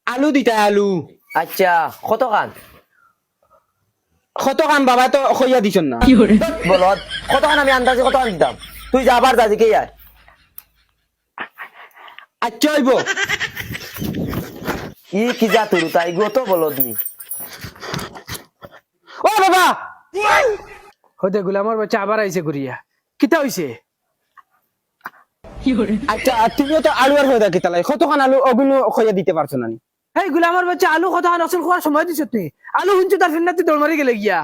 আলু দিতা আলু আচ্ছা কতখান বাবা তো খইয়া দিছন না বলত কতক্ষণ আমি আন্দাজে কতক্ষণ দিতাম তুই যা আবার যা দিকে আয় আচ্ছা হইব কি যা তোর তাই গো তো বলদ নি ও বাবা হতে গুলামর বাচ্চা আবার আইছে ঘুরিয়া কিতা হইছে আচ্ছা তুমিও তো আলু আর হয়ে দেখি তালাই কতখান আলু অগুলো খইয়া দিতে পারছো না নি? এই গুলামর বাচ্চা আলু কথা নসল খোয়ার সময় দিছ তুই আলু শুনছো তার ফিরনাতে দৌড় মারি গেলে গিয়া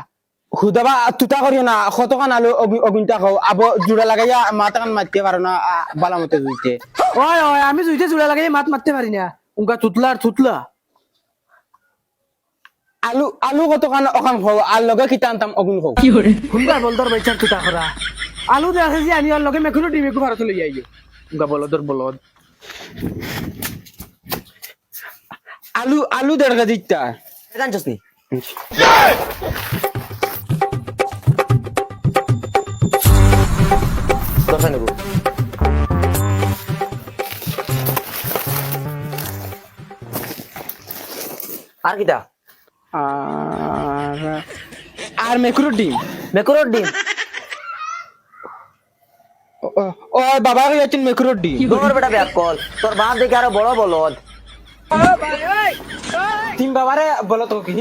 হুদাবা তুতা করিও না কতখান আলু অগুনটা খাও আবো জুড়া লাগাইয়া মাথাখান মারতে পারো না বালা মতে জুইতে ওই ওই আমি জুইতে জুড়া লাগাই মাত মারতে পারি না উনকা তুতলা আলু আলু কতখান অখান খাও আর লগে খিতা আনতাম অগুন খাও শুনবা বলদর বাচ্চার তুতা করা আলু দেখে যে আনি ওর লগে মেখুনো ডিমেকু ভারত লই আইয়ে উনকা বলদর বলদ আলু আলু দেড় কেজি দিতা জানছস নি দশা নেব আর কিটা আর আর মেকুরুর ডিম মেকুরোর ডিম ও বাবা কইয়াছেন মেকুরুর ডিম তোর বেটা ব্যাক কল তোর বাপ দেখে আরো বড় বলদ তিন বাবারে বলো তো কি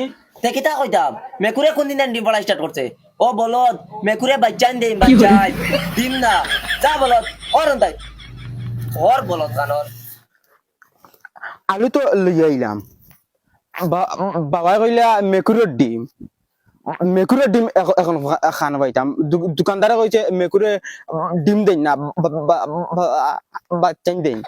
তে কিতা কইতাম মেকুরে কোন দিন ডিম পড়া স্টার্ট করছে ও বলদ মেকুরে বাচ্চান দেই বাচ্চাই ডিম না যা বলদ ওর তাই ওর বলদ কানর আলু তো লইয়া আইলাম বাবা কইলা মেকুরের ডিম মেকুরের ডিম এখন খান পাইতাম দোকানদারে কইছে মেকুরে ডিম দেন না বাচ্চাই দেন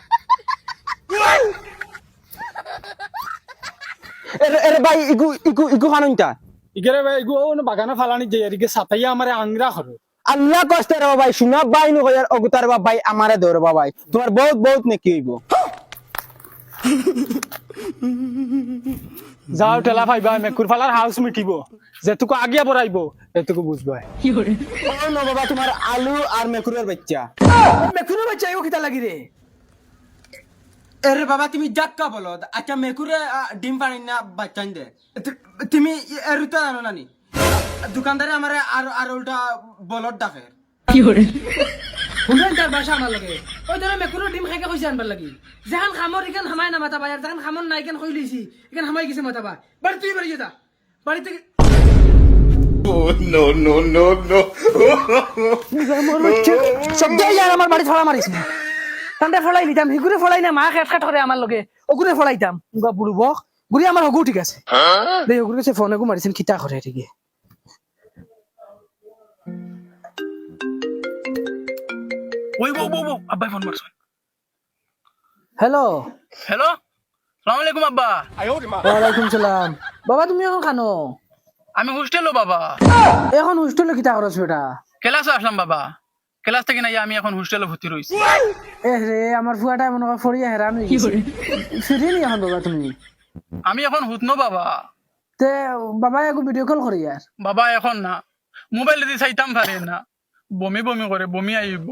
এরে ভাই ইগু ইগু ইগু খানুনটা ইগরে ভাই গো বাগানে ফালানি যে এদিকে সাতাইয়া আমারে আংরা করো আল্লাহ কষ্টে রে ভাই শুনা ভাই নো কইয়ার অগুতার ভাই আমারে দৌড় ভাই তোমার বহুত বহুত নাকি হইব যাও ঠেলা ফাইবা মেকুর ফালার হাউস মিটিব যেটুকু আগিয়া পড়াইব এটুকু বুঝবা ও নো বাবা তোমার আলু আর মেকুরের বাচ্চা মেখুনো বাচ্চা এগো কিতা লাগি রে এরে বাবা তুমি জাক্কা বলো আচ্ছা মেকুরে ডিম পানি না বাচ্চাই দে তুমি এরুতা জানো নানি দোকানদারে আমারে আর উল্টা বলদ ডাকে শুনেন তার বাসা আমার লাগে ওই ধরে মেকুনো ডিম খাইকে কইছে আনবার লাগি যেখান খামর ইখান হামাই না মাতাবা আর যেখান খামর নাই ইখান কই লইছি ইখান হামাই গেছে মাতাবা বাড়ি তুই বাড়ি যা বাড়ি থেকে শব্দ ইয়ার আমার বাড়ি ছড়া মারিস না তান্ডে ফলাই নিতাম হিগুরে ফলাই না মা খেট খেট করে আমার লগে ওগুরে ফলাইতাম উগা বুড়ু বক গুড়ি আমার হগু ঠিক আছে দেই ওগুরে কাছে ফোন এগু মারিছেন কিতা করে ঠিকই ওই বউ আব্বাই ফোন মারছ হ্যালো হ্যালো সালাম আলাইকুম আব্বা ওয়ালাইকুম সালাম বাবা তুমি এখন খানো আমি হোস্টেলও বাবা এখন হোস্টেলে কিতা করছ বেটা ক্লাসে আসলাম বাবা ক্লাস থেকে নাই আমি এখন হোস্টেলে ভর্তি রইছি এ রে আমার ফুয়াটা মনে হয় ফড়িয়া হেরান হয়ে গেছে ফিরে নি এখন বাবা তুমি আমি এখন হুতনো বাবা তে বাবা একটু ভিডিও কল করি আর বাবা এখন না মোবাইল দিয়ে চাইতাম পারে না বমি বমি করে বমি আইব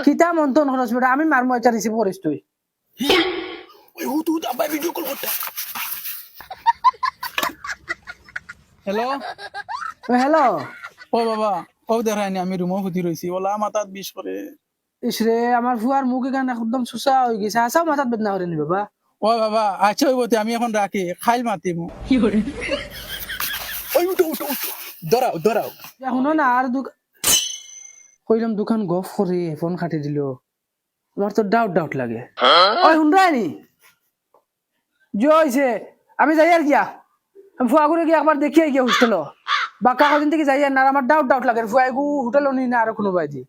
কিতা মন্তন খরচ বেটা আমি মারমো এটা রিসিভ করিস তুই ওই হুত আব্বাই ভিডিও কল করতে হ্যালো হ্যালো ও বাবা ও দেখায়নি আমি রুমও ভর্তি রইছি ওলা মাথাত বিষ করে ইসরে আমার ফুয়ার মুখ এখানে একদম সুসা হয়ে গেছে আসাও মাথাত বেদনা করে নি বাবা ও বাবা আচ্ছা হইবতে আমি এখন রাখি খাইল মাতিমু ওই উঠো দরাও শুনো না আর কইলাম দোকান গফ করে ফোন খাটি দিল আমার তো ডাউট লাগে ওই শুনরাই নি জয়ছে আমি যাই আর গিয়া আমি ফুয়া করে গিয়ে একবার দেখিয়ে গিয়া হোস্টেল বাক্কা কদিন থেকে যাই আর না আমার ডাউট লাগে ফুয়া হোটেল নি না আর কোনো বাইজি